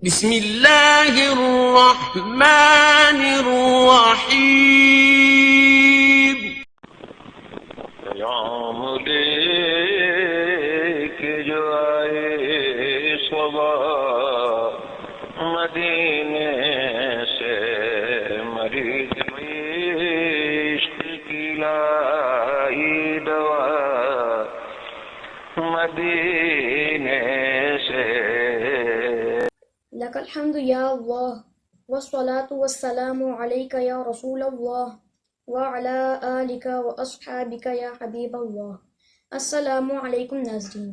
بسم اللہ الرحمن الرحیم۔ پیام لے کے جو آئے صبح مدینے سے، مریض عشق کی لائی دوا مدینے سے۔ لک الحمد یا اللہ والصلاة والسلام علیک یا رسول اللہ وعلی آلک واصحابک یا حبیب اللہ۔ السلام علیکم ناظرین،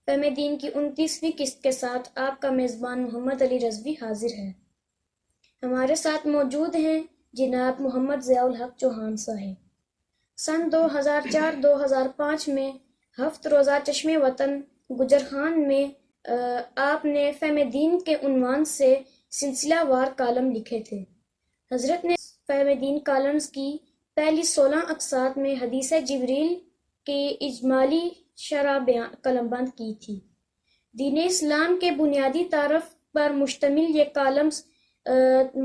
فہم دین کی 29ویں قسط کے ساتھ آپ کا میزبان محمد علی رضوی حاضر ہے۔ ہمارے ساتھ موجود ہیں جناب محمد ضیاء الحق چوہان صاحب۔ سن 2004-2005 میں ہفت روزہ چشم وطن گجرخان میں آپ نے فہم دین کے عنوان سے سلسلہ وار کالم لکھے تھے۔ حضرت نے فہم دین کالمز کی پہلی 16 اقساط میں حدیث جبریل کی اجمالی شرح قلم بند کی تھی۔ دین اسلام کے بنیادی تعارف پر مشتمل یہ کالمز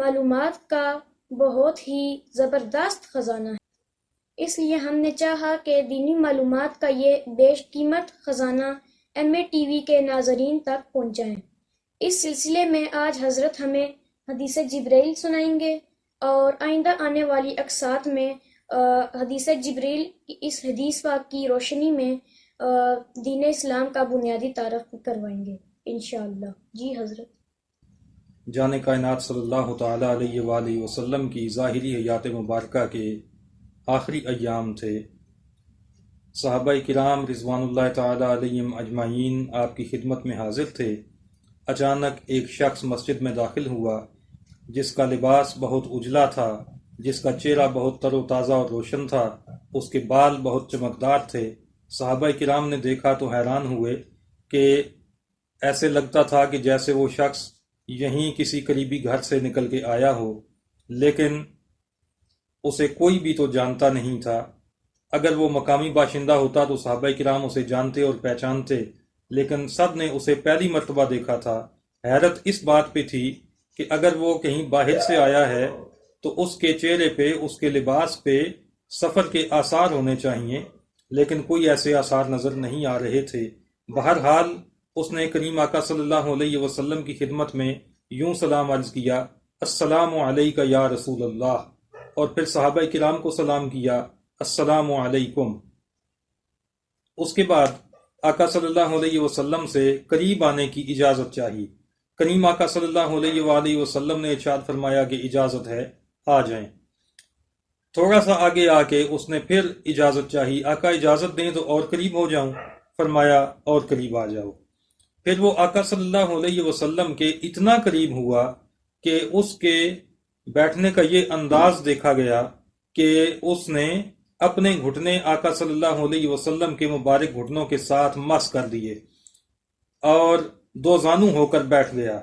معلومات کا بہت ہی زبردست خزانہ ہے، اس لیے ہم نے چاہا کہ دینی معلومات کا یہ بیش قیمت خزانہ MATV کے ناظرین تک پہنچائیں۔ اس سلسلے میں آج حضرت ہمیں حدیث جبریل سنائیں گے اور آئندہ آنے والی اقساط میں حدیث جبریل کی اس حدیث پاک کی روشنی میں دین اسلام کا بنیادی تعارف کروائیں گے انشاءاللہ۔ جی حضرت۔ جان کائنات صلی اللہ تعالیٰ علیہ وآلہ وسلم کی ظاہری حیات مبارکہ کے آخری ایام تھے۔ صحابہ کرام رضوان اللہ تعالیٰ علیہم اجمعین آپ کی خدمت میں حاضر تھے۔ اچانک ایک شخص مسجد میں داخل ہوا جس کا لباس بہت اجلا تھا، جس کا چہرہ بہت تر و تازہ اور روشن تھا، اس کے بال بہت چمکدار تھے۔ صحابہ کرام نے دیکھا تو حیران ہوئے کہ ایسے لگتا تھا کہ جیسے وہ شخص یہیں کسی قریبی گھر سے نکل کے آیا ہو، لیکن اسے کوئی بھی تو جانتا نہیں تھا۔ اگر وہ مقامی باشندہ ہوتا تو صحابہ کرام اسے جانتے اور پہچانتے، لیکن سب نے اسے پہلی مرتبہ دیکھا تھا۔ حیرت اس بات پہ تھی کہ اگر وہ کہیں باہر سے آیا ہے تو اس کے چہرے پہ، اس کے لباس پہ سفر کے آثار ہونے چاہیے، لیکن کوئی ایسے آثار نظر نہیں آ رہے تھے۔ بہرحال اس نے کریم آقا صلی اللہ علیہ وسلم کی خدمت میں یوں سلام عرض کیا، السلام علیک یا رسول اللہ، اور پھر صحابہ کرام کو سلام کیا، السلام علیکم۔ اس کے بعد آقا صلی اللہ علیہ وسلم سے قریب آنے کی اجازت چاہی۔ کریم آقا صلی اللہ علیہ وآلہ وسلم نے ارشاد فرمایا کہ اجازت ہے، آ جائیں۔ تھوڑا سا آگے آ کے اس نے پھر اجازت چاہی، آقا اجازت دیں تو اور قریب ہو جاؤں؟ فرمایا اور قریب آ جاؤ۔ پھر وہ آقا صلی اللہ علیہ وسلم کے اتنا قریب ہوا کہ اس کے بیٹھنے کا یہ انداز دیکھا گیا کہ اس نے اپنے گھٹنے آقا صلی اللہ علیہ وسلم کے مبارک گھٹنوں کے ساتھ مس کر دیے اور دو زانو ہو کر بیٹھ گیا۔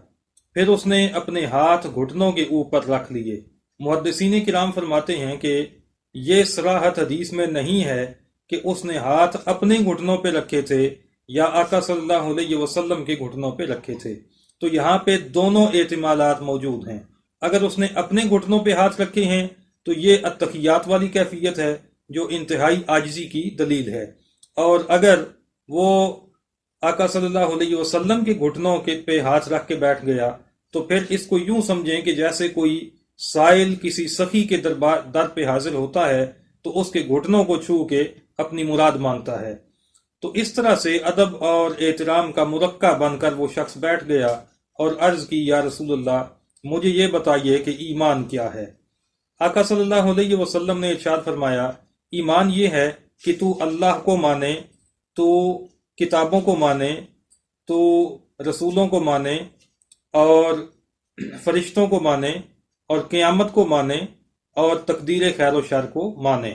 پھر اس نے اپنے ہاتھ گھٹنوں کے اوپر رکھ لیے۔ محدثین کرام فرماتے ہیں کہ یہ صراحت حدیث میں نہیں ہے کہ اس نے ہاتھ اپنے گھٹنوں پہ رکھے تھے یا آقا صلی اللہ علیہ وسلم کے گھٹنوں پہ رکھے تھے، تو یہاں پہ دونوں احتمالات موجود ہیں۔ اگر اس نے اپنے گھٹنوں پہ ہاتھ رکھے ہیں تو یہ التحیات والی کیفیت ہے جو انتہائی عاجزی کی دلیل ہے، اور اگر وہ آقا صلی اللہ علیہ وسلم کے گھٹنوں کے پہ ہاتھ رکھ کے بیٹھ گیا تو پھر اس کو یوں سمجھیں کہ جیسے کوئی سائل کسی سخی کے در پہ حاضر ہوتا ہے تو اس کے گھٹنوں کو چھو کے اپنی مراد مانگتا ہے۔ تو اس طرح سے ادب اور احترام کا مرقع بن کر وہ شخص بیٹھ گیا اور عرض کی، یا رسول اللہ مجھے یہ بتائیے کہ ایمان کیا ہے؟ آقا صلی اللہ علیہ وسلم نے ارشاد فرمایا، ایمان یہ ہے کہ تو اللہ کو مانے، تو کتابوں کو مانے، تو رسولوں کو مانے، اور فرشتوں کو مانے، اور قیامت کو مانے، اور تقدیر خیر و شر کو مانے۔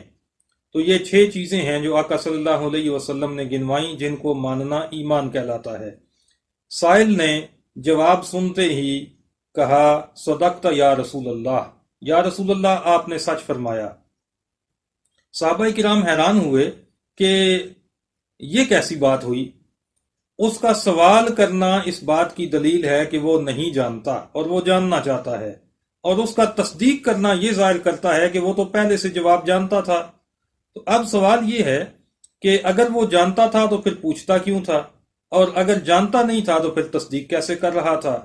تو یہ 6 چیزیں ہیں جو آقا صلی اللہ علیہ وسلم نے گنوائیں جن کو ماننا ایمان کہلاتا ہے۔ سائل نے جواب سنتے ہی کہا، صدقت یا رسول اللہ، یا رسول اللہ آپ نے سچ فرمایا۔ صحابہ کرام حیران ہوئے کہ یہ کیسی بات ہوئی۔ اس کا سوال کرنا اس بات کی دلیل ہے کہ وہ نہیں جانتا اور وہ جاننا چاہتا ہے، اور اس کا تصدیق کرنا یہ ظاہر کرتا ہے کہ وہ تو پہلے سے جواب جانتا تھا۔ تو اب سوال یہ ہے کہ اگر وہ جانتا تھا تو پھر پوچھتا کیوں تھا، اور اگر جانتا نہیں تھا تو پھر تصدیق کیسے کر رہا تھا؟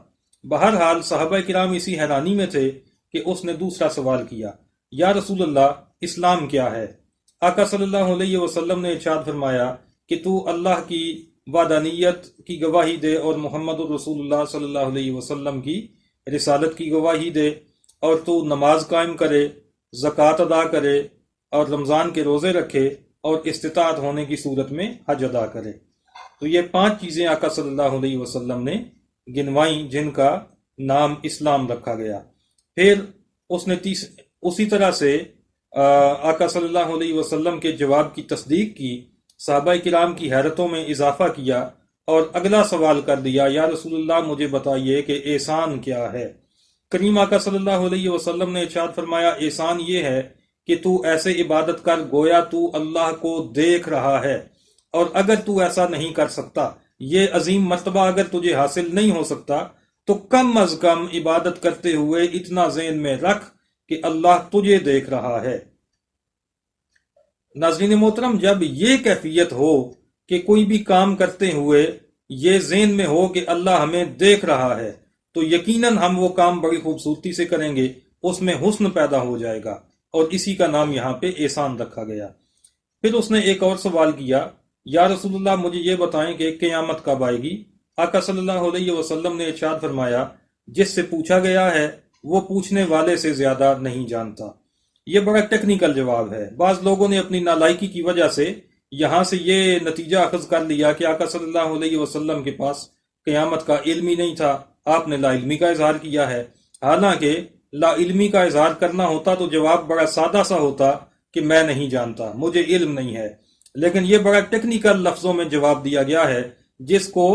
بہرحال صحابہ کرام اسی حیرانی میں تھے کہ اس نے دوسرا سوال کیا، یا رسول اللہ اسلام کیا ہے؟ آقا صلی اللہ علیہ وسلم نے ارشاد فرمایا کہ تو اللہ کی وحدانیت کی گواہی دے اور محمد الرسول اللہ صلی اللہ علیہ وسلم کی رسالت کی گواہی دے، اور تو نماز قائم کرے، زکوٰۃ ادا کرے، اور رمضان کے روزے رکھے، اور استطاعت ہونے کی صورت میں حج ادا کرے۔ تو یہ 5 چیزیں آقا صلی اللہ علیہ وسلم نے گنوائیں جن کا نام اسلام رکھا گیا۔ پھر اس نے اسی طرح سے آقا صلی اللہ علیہ وسلم کے جواب کی تصدیق کی، صحابہ کرام کی حیرتوں میں اضافہ کیا اور اگلا سوال کر دیا، یا رسول اللہ مجھے بتائیے کہ احسان کیا ہے؟ کریم آقا صلی اللہ علیہ وسلم نے ارشاد فرمایا، احسان یہ ہے کہ تو ایسے عبادت کر گویا تو اللہ کو دیکھ رہا ہے، اور اگر تو ایسا نہیں کر سکتا، یہ عظیم مرتبہ اگر تجھے حاصل نہیں ہو سکتا، تو کم از کم عبادت کرتے ہوئے اتنا ذہن میں رکھ کہ اللہ تجھے دیکھ رہا ہے۔ ناظرین محترم، جب یہ کیفیت ہو کہ کوئی بھی کام کرتے ہوئے یہ ذہن میں ہو کہ اللہ ہمیں دیکھ رہا ہے، تو یقیناً ہم وہ کام بڑی خوبصورتی سے کریں گے، اس میں حسن پیدا ہو جائے گا، اور اسی کا نام یہاں پہ احسان رکھا گیا۔ پھر اس نے ایک اور سوال کیا، یا رسول اللہ مجھے یہ بتائیں کہ قیامت کب آئے گی؟ آقا صلی اللہ علیہ وسلم نے ارشاد فرمایا، جس سے پوچھا گیا ہے وہ پوچھنے والے سے زیادہ نہیں جانتا۔ یہ بڑا ٹیکنیکل جواب ہے۔ بعض لوگوں نے اپنی نالائکی کی وجہ سے یہاں سے یہ نتیجہ اخذ کر لیا کہ آقا صلی اللہ علیہ وسلم کے پاس قیامت کا علم ہی نہیں تھا، آپ نے لا علمی کا اظہار کیا ہے۔ حالانکہ لا علمی کا اظہار کرنا ہوتا تو جواب بڑا سادہ سا ہوتا کہ میں نہیں جانتا، مجھے علم نہیں ہے، لیکن یہ بڑا ٹیکنیکل لفظوں میں جواب دیا گیا ہے جس کو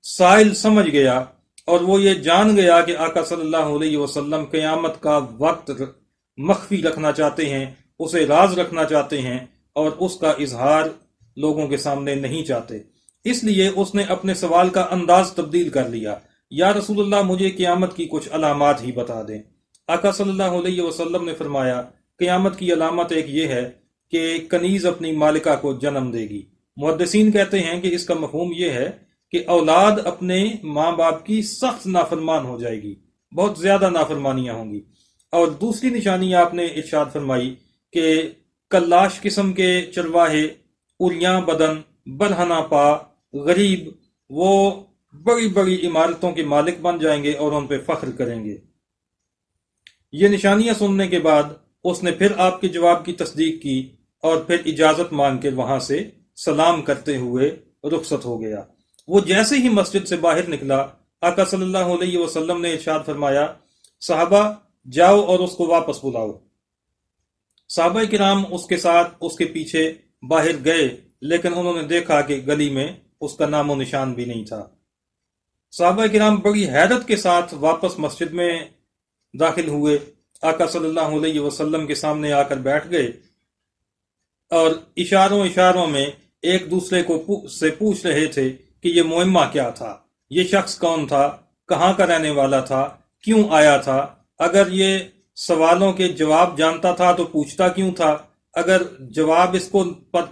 سائل سمجھ گیا، اور وہ یہ جان گیا کہ آقا صلی اللہ علیہ وسلم قیامت کا وقت مخفی رکھنا چاہتے ہیں، اسے راز رکھنا چاہتے ہیں، اور اس کا اظہار لوگوں کے سامنے نہیں چاہتے۔ اس لیے اس نے اپنے سوال کا انداز تبدیل کر لیا، یا رسول اللہ مجھے قیامت کی کچھ علامات ہی بتا دیں۔ آقا صلی اللہ علیہ وسلم نے فرمایا، قیامت کی علامت ایک یہ ہے کہ کنیز اپنی مالکہ کو جنم دے گی۔ محدثین کہتے ہیں کہ اس کا مفہوم یہ ہے کہ اولاد اپنے ماں باپ کی سخت نافرمان ہو جائے گی، بہت زیادہ نافرمانیاں ہوں گی۔ اور دوسری نشانی آپ نے ارشاد فرمائی کہ کلاش قسم کے چرواہے، اریاں بدن، برہنہ پا، غریب، وہ بڑی بڑی عمارتوں کے مالک بن جائیں گے اور ان پہ فخر کریں گے۔ یہ نشانیاں سننے کے بعد اس نے پھر آپ کے جواب کی تصدیق کی اور پھر اجازت مانگ کے وہاں سے سلام کرتے ہوئے رخصت ہو گیا۔ وہ جیسے ہی مسجد سے باہر نکلا، آقا صلی اللہ علیہ وسلم نے ارشاد فرمایا، صحابہ جاؤ اور اس کو واپس بلاؤ۔ صحابہ کرام اس کے ساتھ اس کے پیچھے باہر گئے، لیکن انہوں نے دیکھا کہ گلی میں اس کا نام و نشان بھی نہیں تھا۔ صحابہ کرام بڑی حیرت کے ساتھ واپس مسجد میں داخل ہوئے، آقا صلی اللہ علیہ وسلم کے سامنے آ کر بیٹھ گئے اور اشاروں میں ایک دوسرے کو سے پوچھ رہے تھے کہ یہ معمہ کیا تھا، یہ شخص کون تھا، کہاں کا رہنے والا تھا، کیوں آیا تھا، اگر یہ سوالوں کے جواب جانتا تھا تو پوچھتا کیوں تھا، اگر جواب اس کو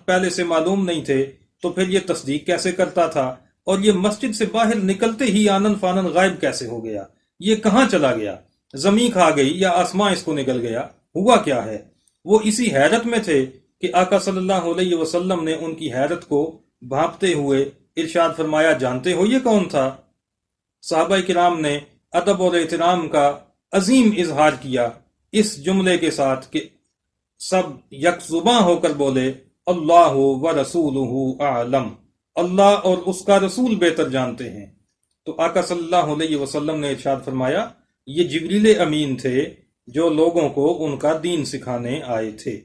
پہلے سے معلوم نہیں تھے تو پھر یہ تصدیق کیسے کرتا تھا، اور یہ مسجد سے باہر نکلتے ہی آنن فانن غائب کیسے ہو گیا، یہ کہاں چلا گیا، زمین کھا گئی یا آسمان اس کو نکل گیا، ہوا کیا ہے؟ وہ اسی حیرت میں تھے کہ آقا صلی اللہ علیہ وسلم نے ان کی حیرت کو بھانپتے ہوئے ارشاد فرمایا، جانتے ہو یہ کون تھا؟ صحابہ کرام نے ادب اور احترام کا عظیم اظہار کیا اس جملے کے ساتھ کہ سب یک زباں ہو کر بولے، اللہ و رسولہ اعلم، اللہ اور اس کا رسول بہتر جانتے ہیں۔ تو آقا صلی اللہ علیہ وسلم نے ارشاد فرمایا، یہ جبریل امین تھے جو لوگوں کو ان کا دین سکھانے آئے تھے۔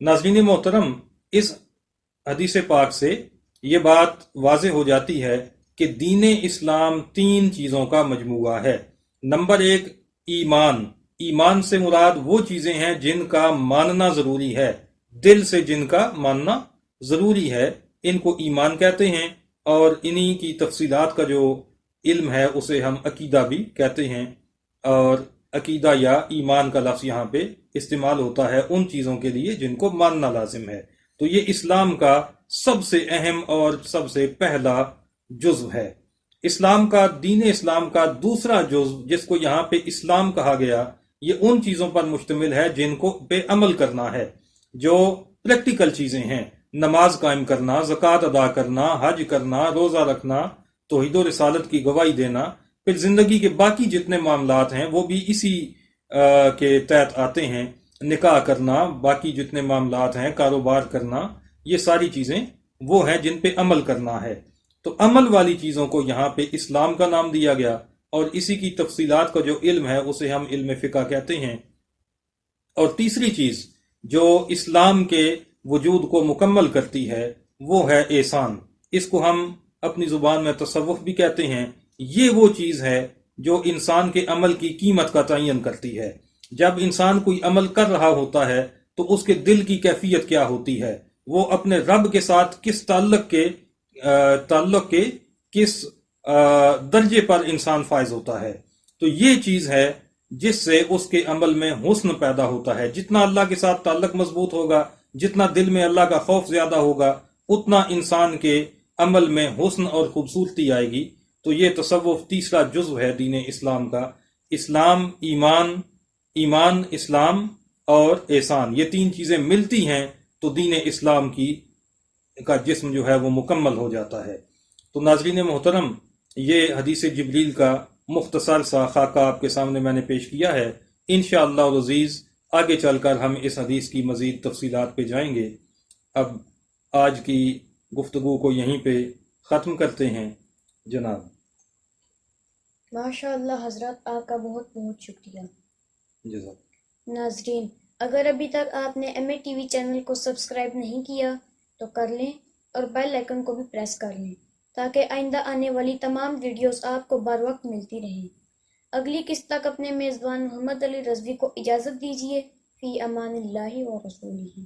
ناظرین محترم، اس حدیث پاک سے یہ بات واضح ہو جاتی ہے کہ دین اسلام 3 چیزوں کا مجموعہ ہے۔ نمبر 1 ایمان۔ ایمان سے مراد وہ چیزیں ہیں جن کا ماننا ضروری ہے، دل سے جن کا ماننا ضروری ہے، ان کو ایمان کہتے ہیں۔ اور انہی کی تفصیلات کا جو علم ہے اسے ہم عقیدہ بھی کہتے ہیں، اور عقیدہ یا ایمان کا لفظ یہاں پہ استعمال ہوتا ہے ان چیزوں کے لیے جن کو ماننا لازم ہے۔ تو یہ اسلام کا سب سے اہم اور سب سے پہلا جزو ہے۔ دین اسلام کا دوسرا جزو جس کو یہاں پہ اسلام کہا گیا، یہ ان چیزوں پر مشتمل ہے جن کو پہ عمل کرنا ہے، جو پریکٹیکل چیزیں ہیں، نماز قائم کرنا، زکوٰۃ ادا کرنا، حج کرنا، روزہ رکھنا، توحید و رسالت کی گواہی دینا، پھر زندگی کے باقی جتنے معاملات ہیں وہ بھی اسی کے تحت آتے ہیں، نکاح کرنا، باقی جتنے معاملات ہیں، کاروبار کرنا، یہ ساری چیزیں وہ ہیں جن پہ عمل کرنا ہے۔ تو عمل والی چیزوں کو یہاں پہ اسلام کا نام دیا گیا، اور اسی کی تفصیلات کا جو علم ہے اسے ہم علم فقہ کہتے ہیں۔ اور تیسری چیز جو اسلام کے وجود کو مکمل کرتی ہے وہ ہے احسان۔ اس کو ہم اپنی زبان میں تصوف بھی کہتے ہیں۔ یہ وہ چیز ہے جو انسان کے عمل کی قیمت کا تعین کرتی ہے۔ جب انسان کوئی عمل کر رہا ہوتا ہے تو اس کے دل کی کیفیت کیا ہوتی ہے، وہ اپنے رب کے ساتھ کس تعلق کے کس درجے پر انسان فائز ہوتا ہے۔ تو یہ چیز ہے جس سے اس کے عمل میں حسن پیدا ہوتا ہے۔ جتنا اللہ کے ساتھ تعلق مضبوط ہوگا، جتنا دل میں اللہ کا خوف زیادہ ہوگا، اتنا انسان کے عمل میں حسن اور خوبصورتی آئے گی۔ تو یہ تصوف تیسرا جزو ہے دین اسلام کا۔ اسلام، ایمان، اسلام اور احسان، یہ تین چیزیں ملتی ہیں تو دین اسلام کا جسم جو ہے وہ مکمل ہو جاتا ہے۔ تو ناظرین محترم، یہ حدیث جبریل کا مختصر سا خاکہ آپ کے سامنے میں نے پیش کیا ہے۔ انشاءاللہ العزیز آگے چل کر ہم اس حدیث کی مزید تفصیلات پہ جائیں گے۔ اب آج کی گفتگو کو یہیں پہ ختم کرتے ہیں جناب۔ ماشاء اللہ حضرت، آپ کا بہت بہت شکریہ۔ جزاک۔ ناظرین، اگر ابھی تک آپ نے M A T V channel کو سبسکرائب نہیں کیا تو کر لیں، اور بیل آئیکن کو بھی پریس کر لیں تاکہ آئندہ آنے والی تمام ویڈیوز آپ کو بر وقت ملتی رہیں۔ اگلی قسط تک اپنے میزبان محمد علی رضوی کو اجازت دیجیے۔ فی امان اللہ و رسولہ۔